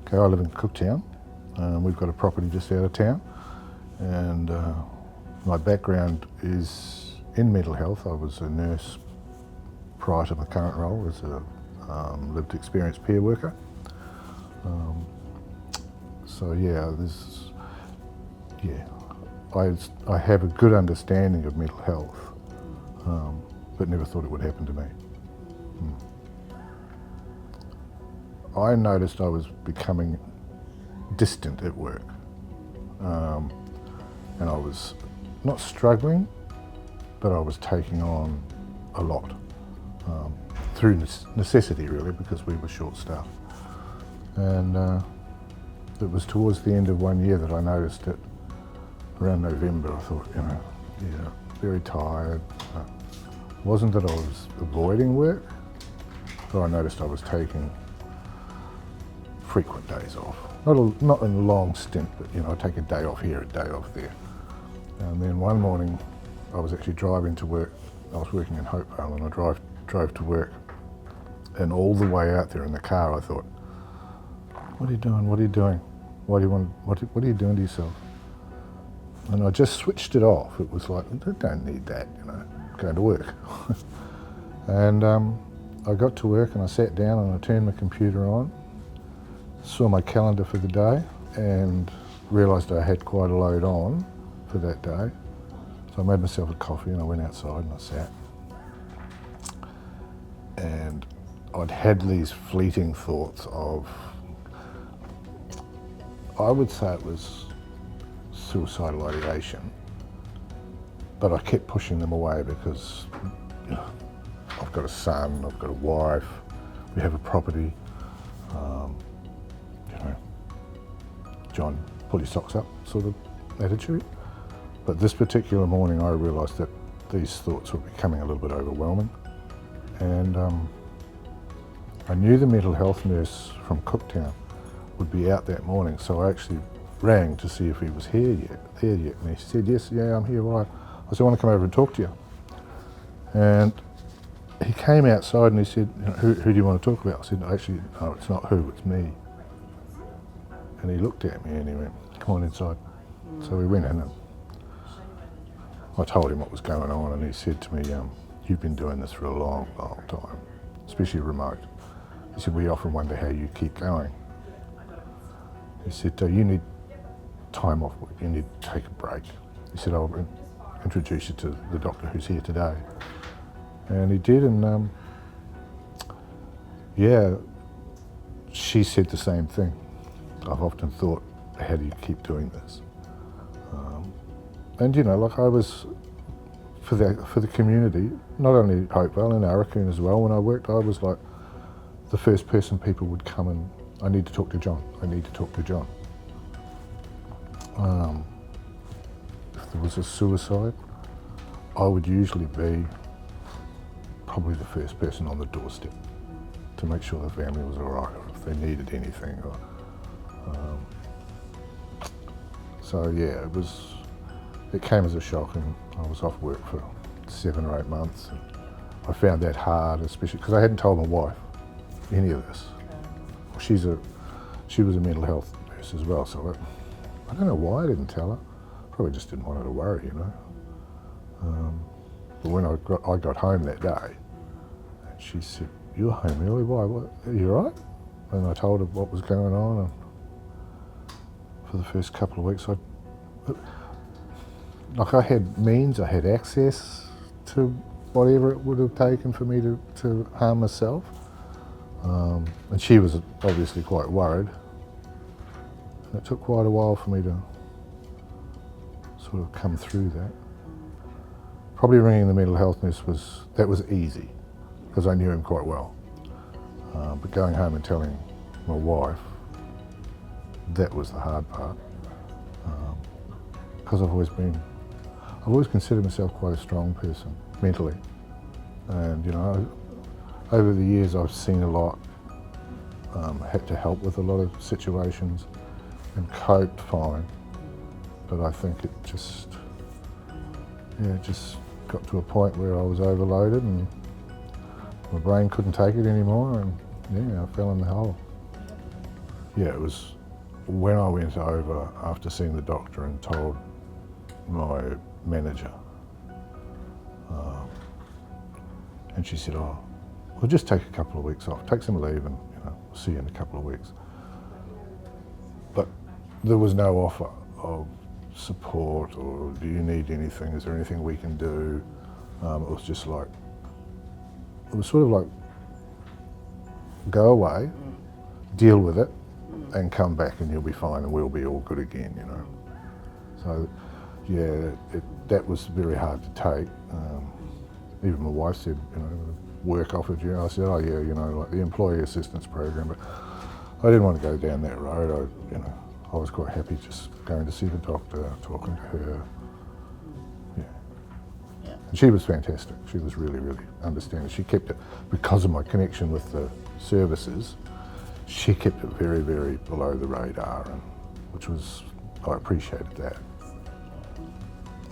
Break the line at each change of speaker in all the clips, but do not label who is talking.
Okay, I live in Cooktown. We've got a property just out of town, and my background is in mental health. I was a nurse prior to my current role as a lived experience peer worker. So yeah, I have a good understanding of mental health, but never thought it would happen to me. I noticed I was becoming distant at work, and I was not struggling, but I was taking on a lot through necessity, really, because we were short-staffed. And it was towards the end of one year that I noticed it. Around November, I thought, very tired. It wasn't that I was avoiding work, but I noticed I was taking frequent days off. Not in a long stint, but I'd take a day off here, a day off there. And then one morning, I was actually driving to work. I was working in Hopevale, and I drove to work. And all the way out there in the car, I thought, "What are you doing? What are you doing? What are you doing to yourself?" And I just switched it off. It was like, I don't need that, going to work. And I got to work and I sat down and I turned my computer on, saw my calendar for the day, and realised I had quite a load on for that day. So I made myself a coffee and I went outside and I sat. And I'd had these fleeting thoughts of, I would say it was suicidal ideation, but I kept pushing them away because I've got a son, I've got a wife, we have a property. John, pull your socks up sort of attitude. But this particular morning I realised that these thoughts were becoming a little bit overwhelming, and I knew the mental health nurse from Cooktown would be out that morning, so I actually rang to see if he was there yet, and he said, "Yes, yeah, I'm here, why?" I said, "I want to come over and talk to you." And he came outside and he said, who do you want to talk about? I said, "Actually, no, it's not who, it's me." And he looked at me and he went, "Come on inside." So we went in and I told him what was going on, and he said to me, "You've been doing this for a long, long time, especially remote." He said, "We often wonder how you keep going." He said, "You need time off work, you need to take a break." He said, "I'll introduce you to the doctor who's here today." And he did, and she said the same thing. I've often thought, how do you keep doing this? And I was, for the community, not only Hopevale, in Arakoon as well, when I worked, I was like the first person people would come and, "I need to talk to John, I need to talk to John." If there was a suicide, I would usually be probably the first person on the doorstep to make sure the family was all right, or if they needed anything. It came as a shock, and I was off work for 7 or 8 months. And I found that hard, especially because I hadn't told my wife any of this. She was a mental health nurse as well, so I don't know why I didn't tell her. Probably just didn't want her to worry, But when I got home that day, and she said, "You're home early, why? What, are you all right?" And I told her what was going on, and for the first couple of weeks, I had means, I had access to whatever it would have taken for me to harm myself. And she was obviously quite worried. And it took quite a while for me to sort of come through that. Probably ringing the mental health nurse was easy, because I knew him quite well. But going home and telling my wife, that was the hard part. Because I've always considered myself quite a strong person, mentally. And over the years I've seen a lot, had to help with a lot of situations and coped fine. But I think it just got to a point where I was overloaded and my brain couldn't take it anymore, and I fell in the hole. yeah, it was when I went over after seeing the doctor and told my manager, and she said, oh, we'll just take a couple of weeks off, take some leave and we'll see you in a couple of weeks. But there was no offer of support or do you need anything, is there anything we can do? It was just like, it was sort of like, go away, deal with it, and come back and you'll be fine and we'll be all good again, So, yeah, that was very hard to take. Even my wife said, work offered you. I said, oh yeah, like the employee assistance program, but I didn't want to go down that road. I was quite happy just going to see the doctor, talking to her. Yeah. And she was fantastic. She was really, really understanding. She kept it, because of my connection with the services, she kept it very, very below the radar, I appreciated that.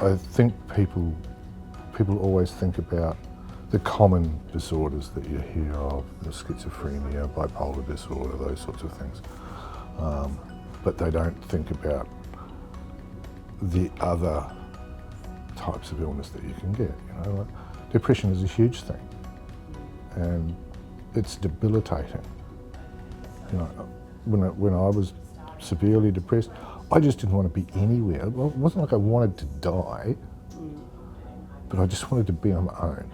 I think people always think about the common disorders that you hear of, the schizophrenia, bipolar disorder, those sorts of things. But they don't think about the other types of illness that you can get. Like depression is a huge thing, and it's debilitating. When I was severely depressed, I just didn't want to be anywhere. Well, it wasn't like I wanted to die, but I just wanted to be on my own,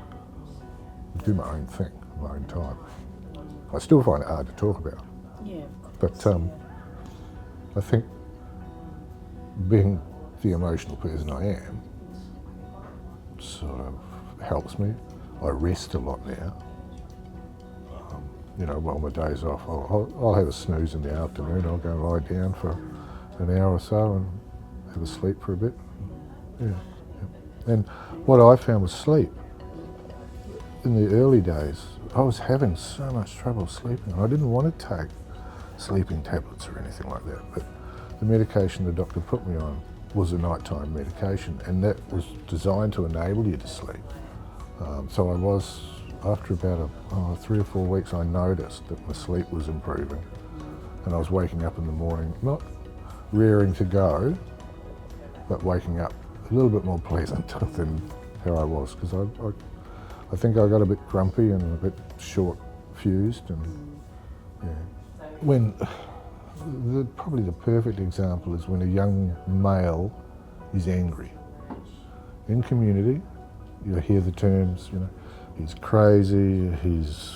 do my own thing, my own time. I still find it hard to talk about.
Yeah,
but I think being the emotional person I am sort of helps me. I rest a lot now. While my day's off, I'll have a snooze in the afternoon. I'll go lie down for an hour or so and have a sleep for a bit. Yeah. And what I found was sleep. In the early days, I was having so much trouble sleeping. I didn't want to take sleeping tablets or anything like that, but the medication the doctor put me on was a nighttime medication, and that was designed to enable you to sleep. So I was, after about 3 or 4 weeks, I noticed that my sleep was improving, and I was waking up in the morning, not rearing to go, but waking up a little bit more pleasant than how I was, because I think I got a bit grumpy and a bit short-fused, and yeah. When probably the perfect example is when a young male is angry. In community, you hear the terms, he's crazy, he's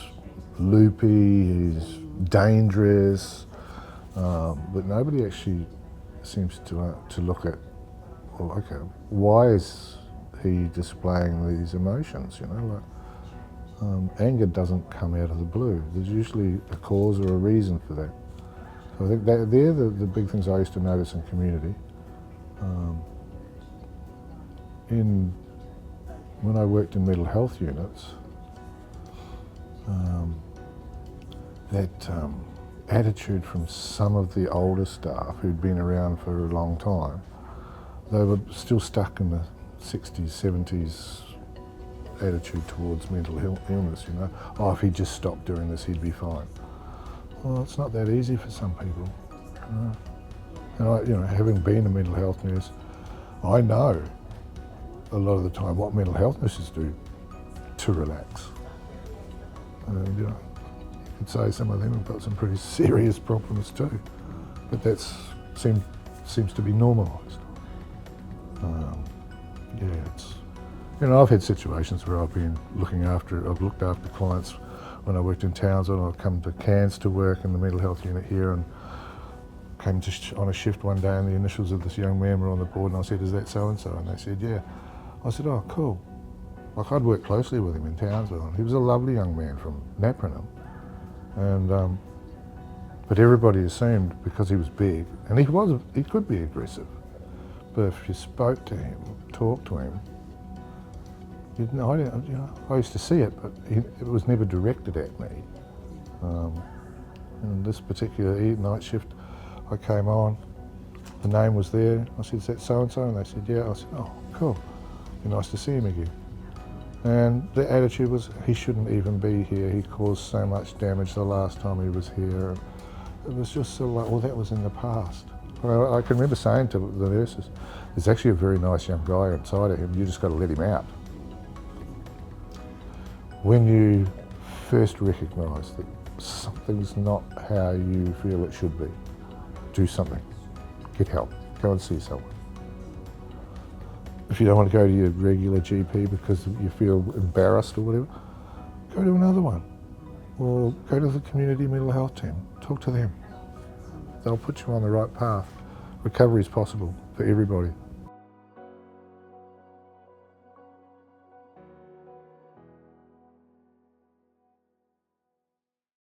loopy, he's dangerous, but nobody actually seems to look at, well, okay, why is he displaying these emotions? Anger doesn't come out of the blue. There's usually a cause or a reason for that. So I think they're the big things I used to notice in community. When I worked in mental health units, that attitude from some of the older staff who'd been around for a long time, they were still stuck in the 60s, 70s attitude towards mental illness, Oh, if he'd just stopped doing this, he'd be fine. Well, it's not that easy for some people. And having been a mental health nurse, I know a lot of the time what mental health nurses do to relax. And you could say some of them have got some pretty serious problems too, but that seems to be normalised. I've had situations where I've looked after clients when I worked in Townsville. I've come to Cairns to work in the mental health unit here, and came on a shift one day, and the initials of this young man were on the board, and I said, "Is that so-and-so?" And they said, "Yeah." I said, "Oh, cool." Like, I'd worked closely with him in Townsville, and he was a lovely young man from Napranum. And but everybody assumed because he was big, and he could be aggressive, but if you spoke to him, talked to him, I used to see it, but it was never directed at me. And this particular night shift, I came on, the name was there. I said, "Is that so-and-so?" And they said, "Yeah." I said, "Oh, cool. Be nice to see him again." And the attitude was, he shouldn't even be here. He caused so much damage the last time he was here. it was just sort of like, well, that was in the past. I can remember saying to the nurses, there's actually a very nice young guy inside of him, you just got to let him out. When you first recognise that something's not how you feel it should be, do something. Get help. Go and see someone. If you don't want to go to your regular GP because you feel embarrassed or whatever, go to another one. Or go to the community mental health team. Talk to them. They'll put you on the right path. Recovery is possible for everybody.